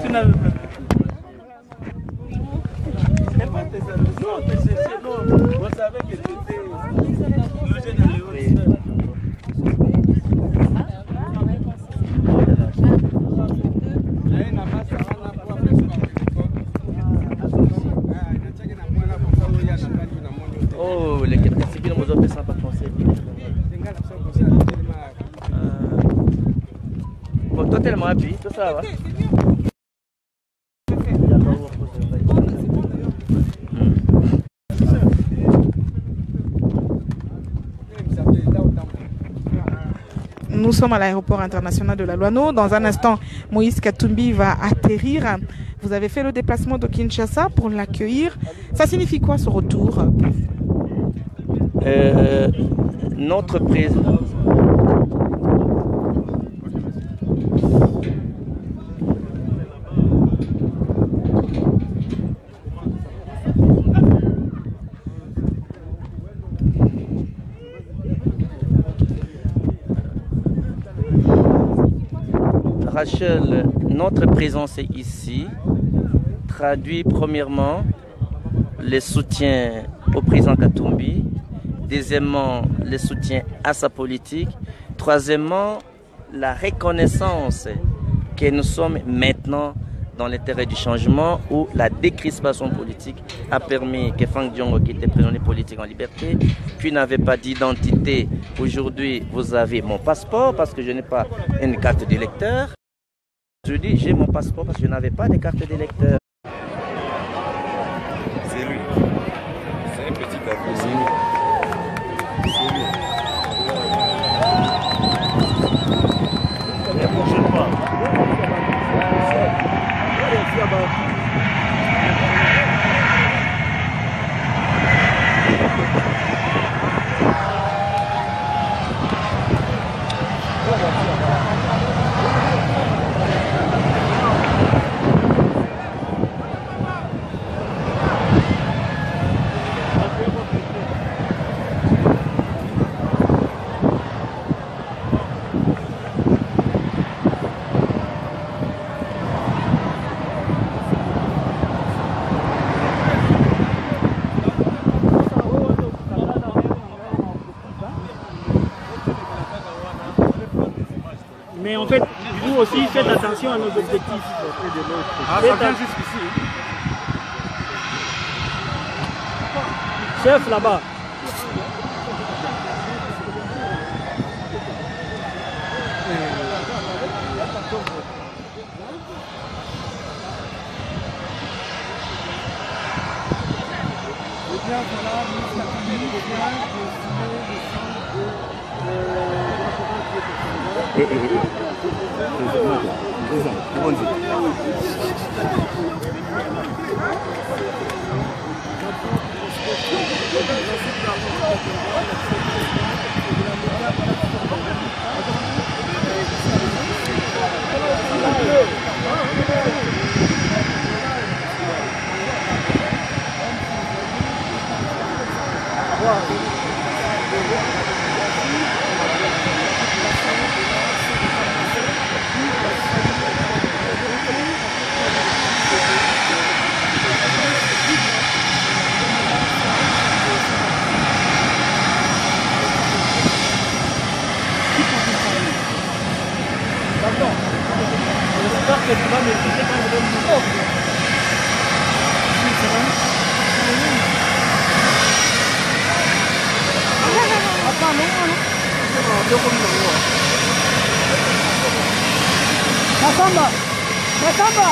Tu n'avais pas. C'est pas tes amis. Non, c'est bon. Vous savez que tu étais logé dans les hauts. Oh, les quelqu'un qui nous ont fait ça par français. Bon, toi tellement happy, tout ça va. Nous sommes à l'aéroport international de la Loano. Dans un instant, Moïse Katumbi va atterrir. Vous avez fait le déplacement de Kinshasa pour l'accueillir. Ça signifie quoi ce retour? Notre président. Rachel, notre présence ici traduit premièrement le soutien au président Katumbi, deuxièmement le soutien à sa politique, troisièmement la reconnaissance que nous sommes maintenant dans l'intérêt du changement où la décrispation politique a permis que Franck Diongo, qui était prisonnier politique en liberté, qui n'avait pas d'identité, aujourd'hui vous avez mon passeport parce que je n'ai pas une carte d'électeur. Je dis j'ai mon passeport parce que je n'avais pas de carte d'électeur. C'est lui. C'est un petit avion. C'est lui. La prochaine fois. Mais en fait, vous aussi, faites attention à nos objectifs. Ah, ça vient jusqu'ici. Chef, là-bas. J'espère que tu vas m'écouter quand je vais me dire. Masamba! Masamba!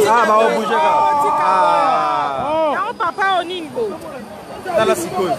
Ah, bah on bouge Ah. Papa Oningo. Dans la psychose.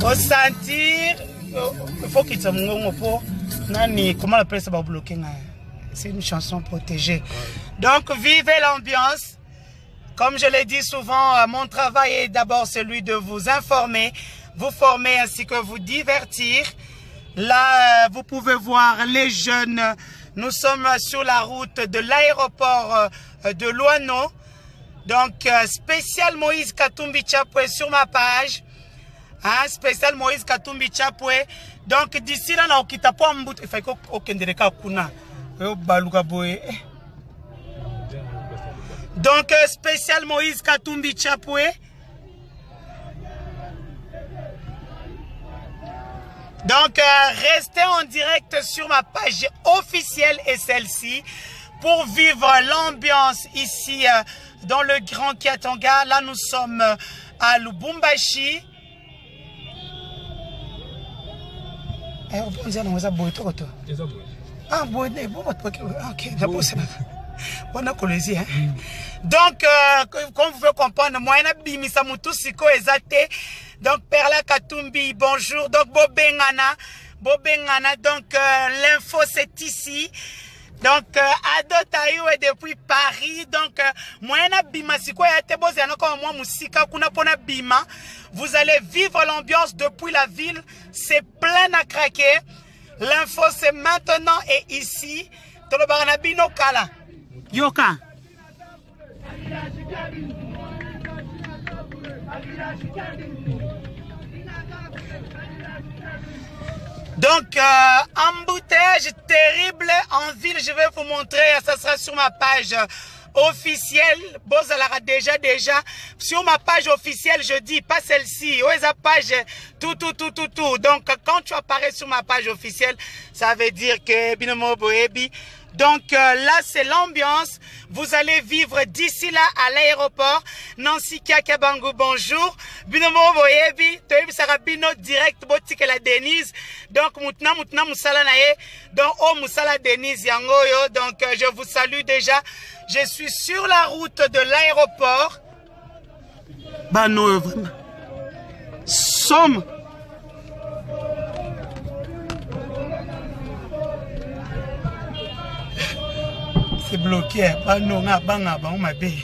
Au sentir, il faut qu'il se mouille pour nani comment on appelle ça bloquer. C'est une chanson protégée. Donc vivez l'ambiance. Comme je l'ai dit souvent, mon travail est d'abord celui de vous informer, vous former ainsi que vous divertir. Là, vous pouvez voir les jeunes. Nous sommes sur la route de l'aéroport de Loano. Donc, spécial Moïse Katumbi Chapwe sur ma page. Hein, spécial Moïse Katumbi Chapwe. Donc, d'ici là, on quitte pas un bout. Il faut qu'on ait kuna. Donc, spécial Moïse Katumbi Chapwe. Donc, restez en direct sur ma page officielle et celle-ci pour vivre l'ambiance ici dans le Grand Kiatanga. Là, nous sommes à Lubumbashi. Donc, comme vous pouvez comprendre, moi, donc, Perla Katumbi, bonjour. Donc, Bobengana. Donc, l'info, c'est ici. Donc, Ado Taïou est depuis Paris. Donc, moi, vous allez vivre l'ambiance depuis la ville. C'est plein à craquer. L'info, c'est maintenant et ici. Yoka. Donc, embouteillage terrible en ville, je vais vous montrer, ça sera sur ma page officielle. Bozalara déjà, sur ma page officielle, je dis, pas celle-ci, la page, tout. Donc, quand tu apparais sur ma page officielle, ça veut dire que Binomo Boebi. Donc là, c'est l'ambiance. Vous allez vivre d'ici là à l'aéroport. Nancy Kiakabangu, bonjour. Binomo Boyebi, Toyebi Sarabino, direct, boutique la Denise. Donc, Moutna Moussala Naye. Donc, oh Moussala Denise Yangoyo. Donc, je vous salue déjà. Je suis sur la route de l'aéroport. Bah non, vraiment. Somme. C'est bloqué. Bah non, on m'a dit.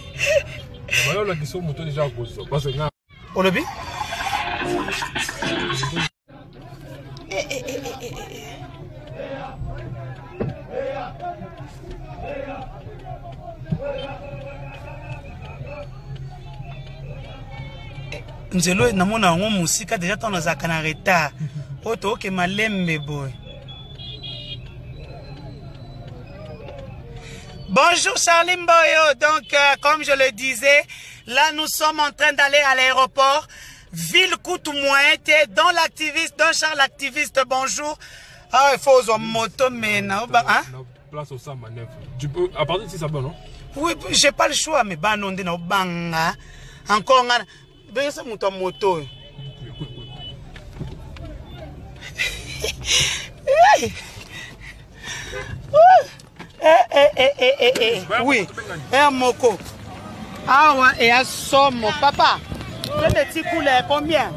On l'a vu? Nzelo namona ngo musika déjà tant dans un retard. Oto ke malembe boy. Bonjour Charlie Mboyo. Donc comme je le disais, là nous sommes en train d'aller à l'aéroport. Ville coûte moins, dans l'activiste, dans Charles l'activiste, bonjour. Ah, il faut aux moto mais hein? Place au 109. Tu peux, à partir de 6 abonnements, non? Oui, j'ai pas le choix, mais bah non, on banga. Encore un. Ben, c'est mon moto. Oui, et moko. Ah ouais, et à somme, papa. Tu as des coulés, combien?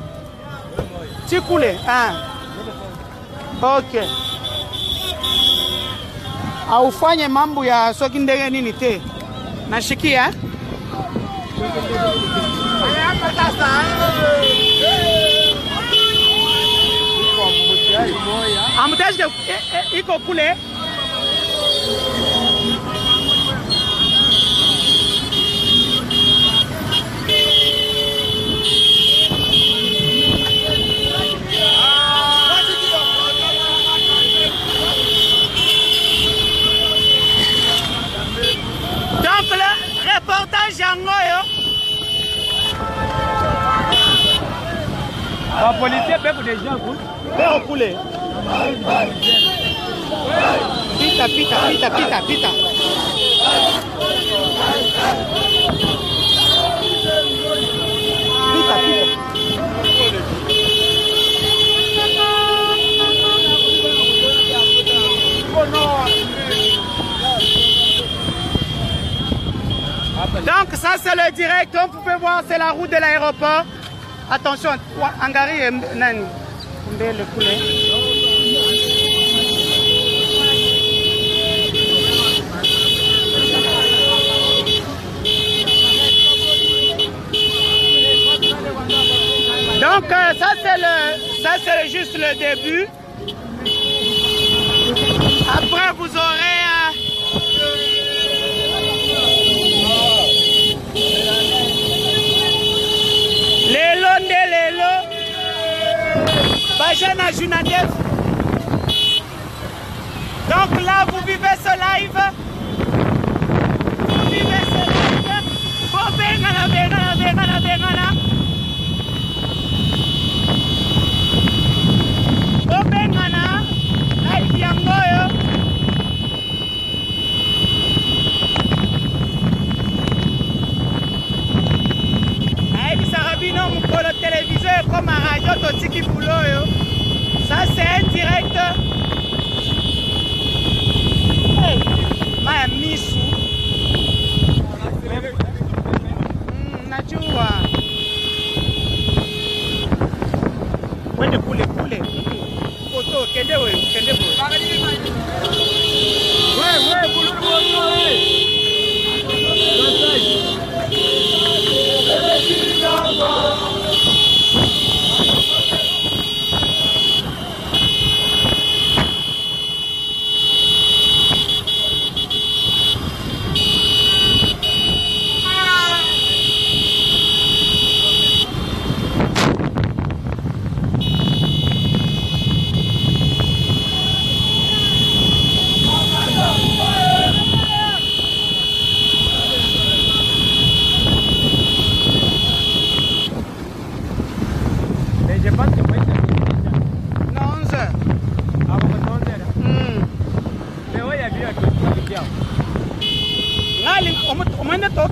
Petit coulé, hein? Ok. Aufanye mambo ya soki ndege nini te. Nashikia? Ambutage iko kule. Donc le reportage yango yo. La police peut des gens Père poulet. Pita, pita, pita, pita, pita. Pita, pita. Donc ça c'est le direct, comme vous pouvez voir c'est la route de l'aéroport. Attention, Angari et Nani. Le poulet. Donc ça c'est juste le début. Après vous aurez Lelo Bajana Junadef. Donc là vous vivez ce live. Vous vivez ce live. Oh bengala, bengala, bengala, bengala. Oh bengala. Live yangoyo. Sarabino mukolo téléviseur comme à radio totiki boulot. Ça c'est un direct. Hey, ma misu. Najua. Wende kule. Photo kende we. Ouais, boulot.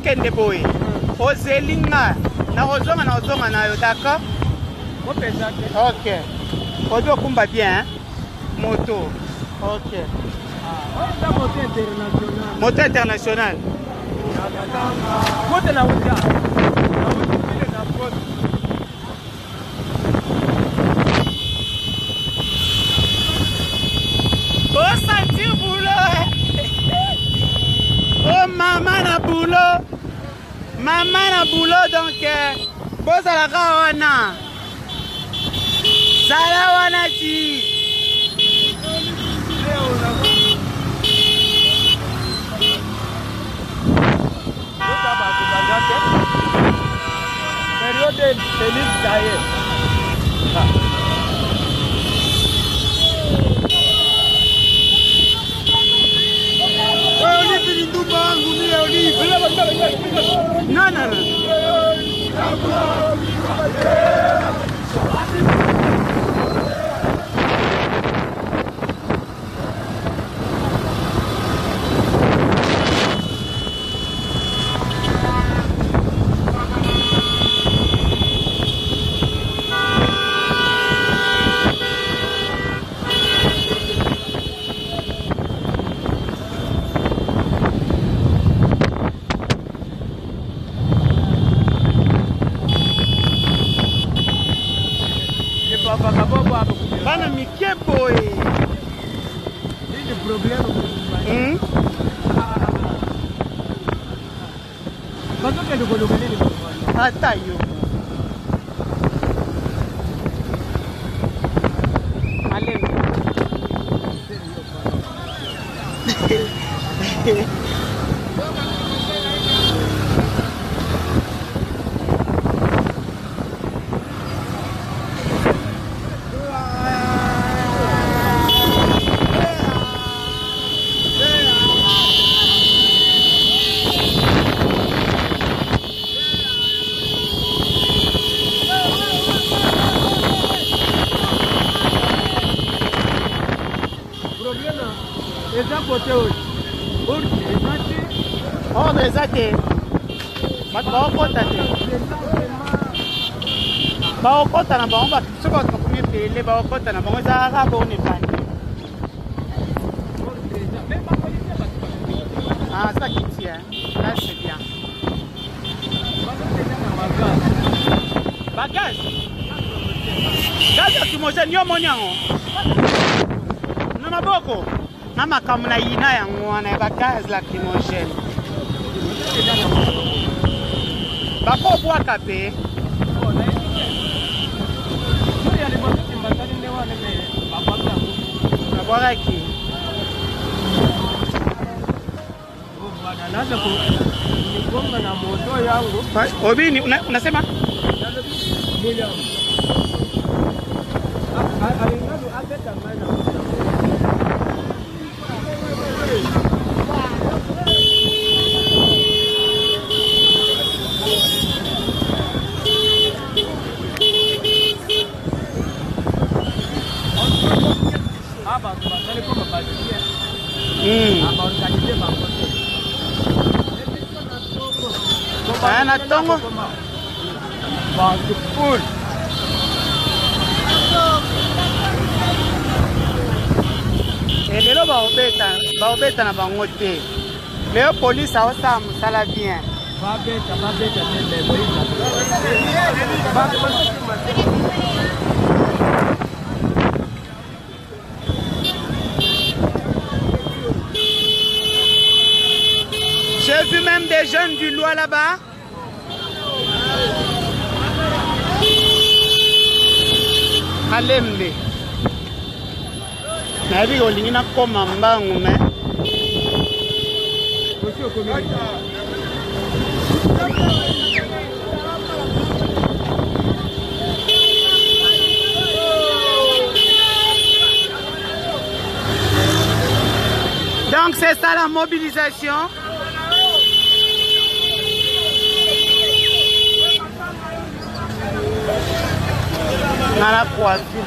Kende boy. Ozelinga. Na ozonga na yo, d'accord? Ok. Odo kumba bien, hein? Moto. Ok. Moto international. Moto na Oh, sentir boulot. Oh, maman na boulot. Maman na boulot donc bozalaka wana. Zala wana ti. Période feliz d'ailleurs. Non. mike boye. Le problème. Ata yo. Allez. Oh, mais ça t'es. Bah, on compte à t'es. Bah, on compte à la bombe. Ce qu'on a combien de les bah, on compte à la bombe. Ça a rabonné pas. Ah, ça qui tient. Là, c'est bien. Bagage. Gaz lacrymogène, yo moniango. Nama boko. Nama kamuna ina yango wana ba gaz lacrymogène. Bako bwa kape. Bwa ki. Obini unasema? Ana tongo. Full. Lelo baobeta na bango te. Leo police aosala mosala bien. J'ai vu même des jeunes du Loa là-bas. Alembe. Nabi olingi na koma mbangu me. Donc c'est ça la mobilisation. Dans la croisée.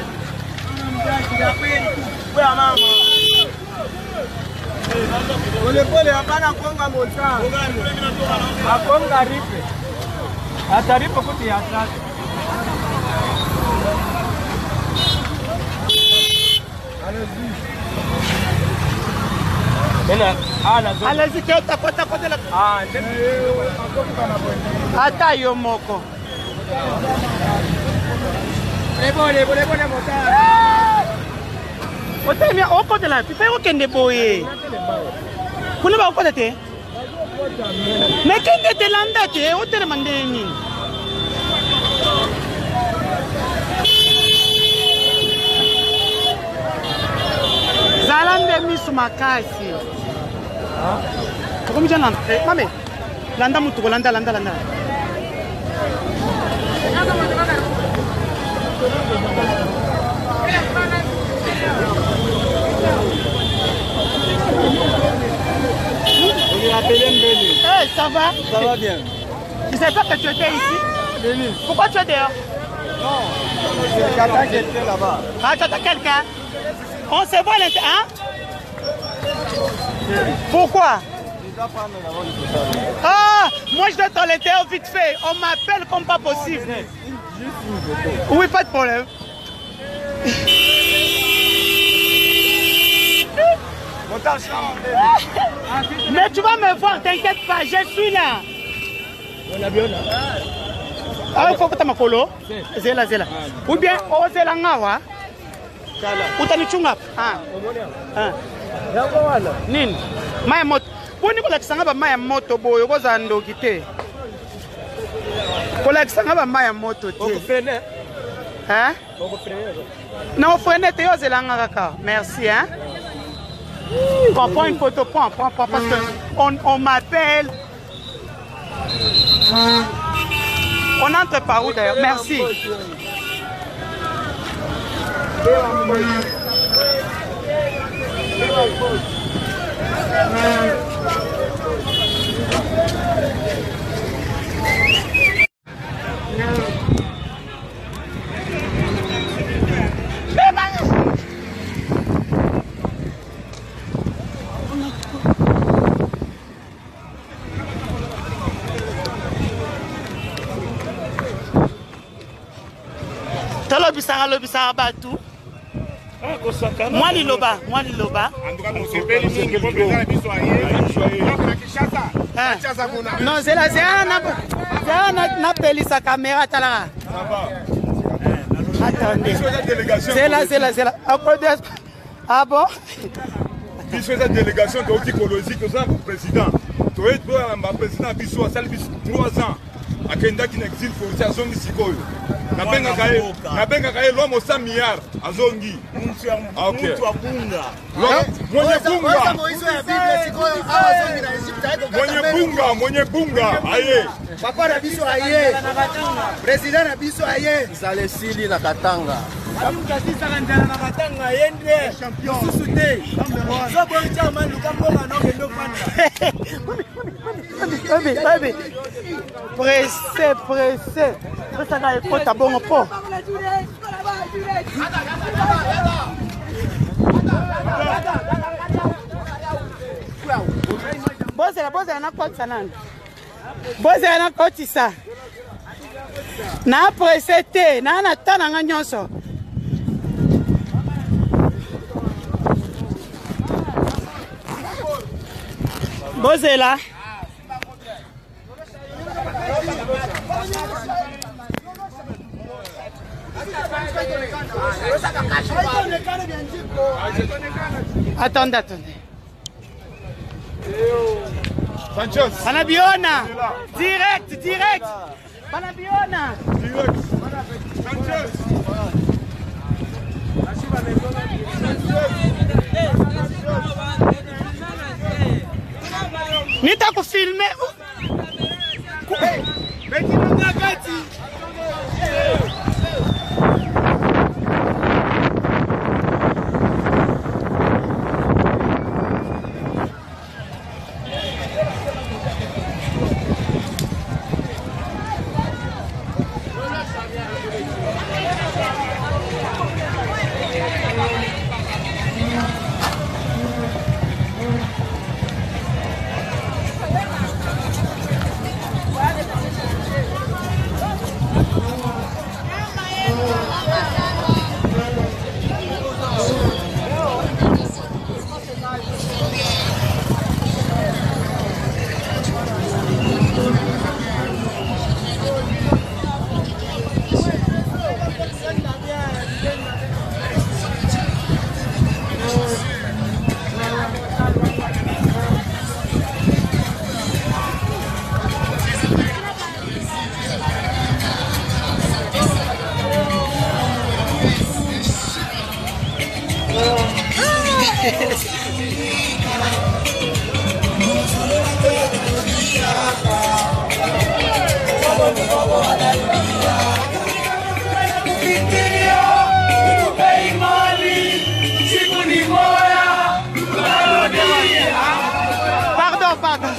Allez-y, qui est à côté de la... Ata yo moko. Otemi au côté là, tu fais aucun déboyer. Vous ne va pas côté. Mais qui était l'andate, au télémandé. Zalande misu makasi. Comment dire landa? Mame, landa mutu landa. Hey, ça va? Ça va bien. Tu sais pas que tu étais ici? Denis. Pourquoi tu es dehors? Non, j'attends quelqu'un là-bas. Ah, tu attends quelqu'un? On se voit l'intérieur, hein? Pourquoi? Je dois prendre d'abord le total. Ah, moi je dois être à l'intérieur vite fait. On m'appelle comme pas possible. Juste une photo. Oui, pas de problème. Mais tu vas me voir, t'inquiète pas, je suis là. Ah, il faut que tu m'appelles. Zela. Ou bien, oh, Zela Ngawa. Utanichunga hapa. Yango wana. Nini? Maya moto. Boni ko lakisanga ba maya moto boyo ko za ndoki te. Ko lakisanga ba maya moto te. Oko frene. Hein? Oko frene. Non, frene te yo zelanga kaka. Merci hein. Prends une photo, prends parce que on m'appelle. On entre par où d'ailleurs? Merci. Lobisanga batu. Moi liloba. En tout cas, c'est bel mingi pour président biso aye. Non, c'est la na pelisa caméra talaka. Attendez. C'est là. Ah bon? Biso la délégation écologique au président. Tu es le président biso a salé 3 ans. Akenda qui n'existe forcé à zongi sikoyo. Na benga kae l'homme au 100 milliards à zongi. OK. Mwenye bunga aye. Papa na biso aye. Président na biso aye. Sale sili na Katanga. Amu kasi sakandana na Katanga yende champion. Susute. So bon chairman lukambo na ngendo fanda. Baby. Pressé. Ça va être ta bonne peau. Boze na koti sanani. Boze na koti sa. Na pressé te, na tana nga nyonso. Boze là. Attendez. Sanchez. Panabiona. Direct. Panabiona. Sanchez. Nita kufilme. Pardon.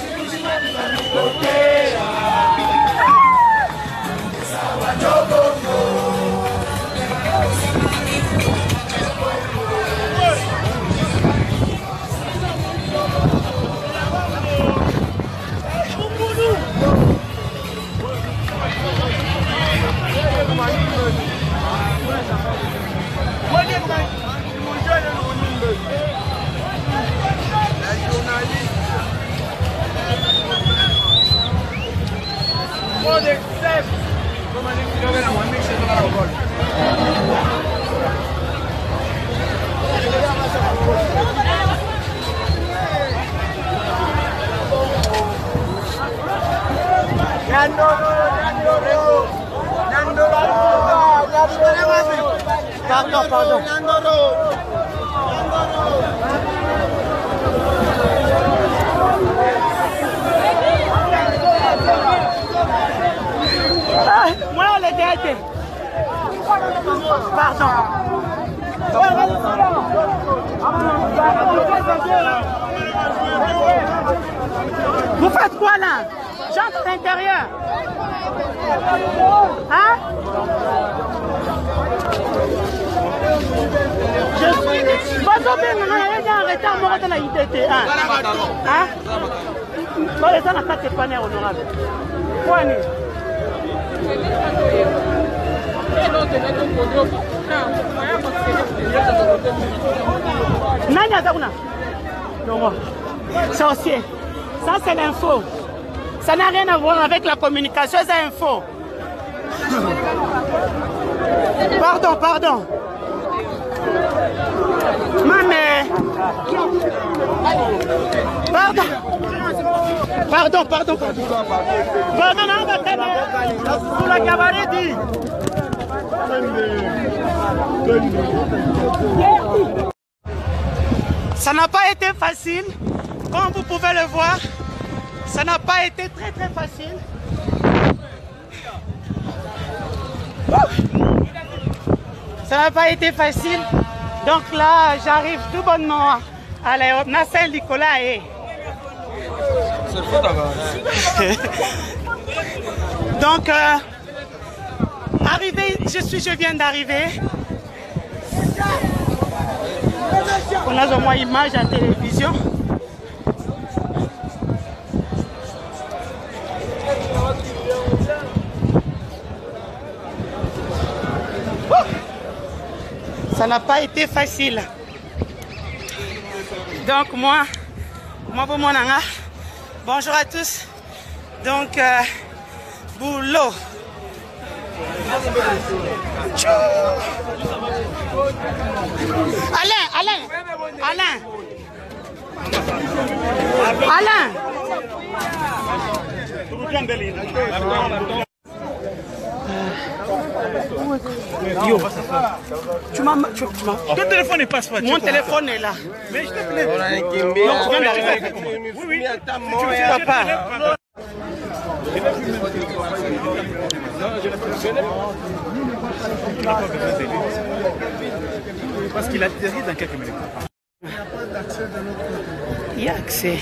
Pardon. Moi, les gars, pardon. Vous faites quoi là? J'entre à l'intérieur. Hein? Je suis... Bateau bien, on est en retard, on est dans la ITT. Hein? Bon, les gens n'ont pas de panneaux honorables. Quoi, non, sorcier. Ça c'est l'info. Ça n'a rien à voir avec la communication, c'est info. Pardon. Maman. Pardon, non, pour la cabaret dit. Ça n'a pas été facile, comme vous pouvez le voir. Ça n'a pas été très facile. Ça n'a pas été facile. Donc là, j'arrive tout bonnement à l'aéroport Saint-Nicolas et... Donc, je viens d'arriver. On a au moins image à la télévision. Ça n'a pas été facile. Donc moi pour mon anga. Bonjour à tous. Donc boulot. Alain. Yo, tu m'as... Ton téléphone ne passe pas. Mon téléphone est là. Mais je te plaît. Oui. Papa. Parce qu'il a atterri dans quelques minutes. Il y a accès.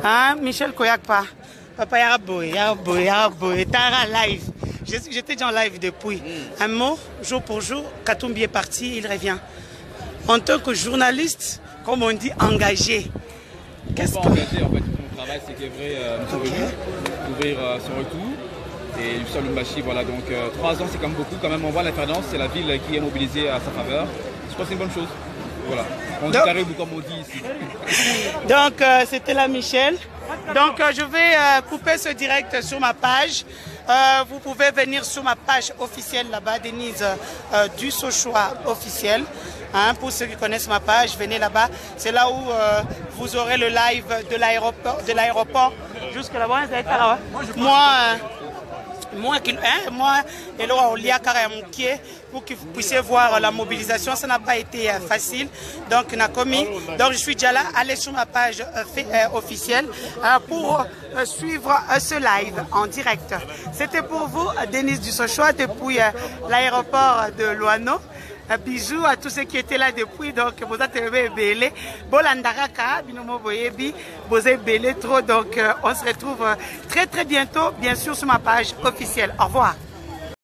Hein? Michel Koyakpa. Papa, Yaraboy. Tara live. J'étais déjà en live depuis. Un mot, jour pour jour, Katumbi est parti, il revient. En tant que journaliste, comme on dit, engagé. Qu'est-ce que... engagé, en fait, mon travail, c'est qu'Evray nous sommes venus ouvrir son retour. Et Lucien Lumbashi, voilà, donc 3 ans, c'est quand même beaucoup. Quand même, on voit l'alternance, c'est la ville qui est mobilisée à sa faveur. Je crois que c'est une bonne chose. Voilà. On dit carré, comme on dit ici. Donc, c'était là Michel. Donc, je vais couper ce direct sur ma page. Vous pouvez venir sur ma page officielle là-bas, Denise du Sochoa officiel. Hein, pour ceux qui connaissent ma page, venez là-bas. C'est là où vous aurez le live de l'aéroport jusque là-bas. Moi, et là, on lit à Karayamukie pour que vous puissiez voir la mobilisation. Ça n'a pas été facile. Donc, Nakomi, donc je suis déjà là. Allez sur ma page officielle pour suivre ce live en direct. C'était pour vous, Denise du Sochoa, depuis l'aéroport de Loano. Bisous à tous ceux qui étaient là depuis. Donc, vous êtes belé. Bolandaraka, binomo boyebi, vous êtes belé trop. Donc, on se retrouve très bientôt, bien sûr, sur ma page officielle. Au revoir.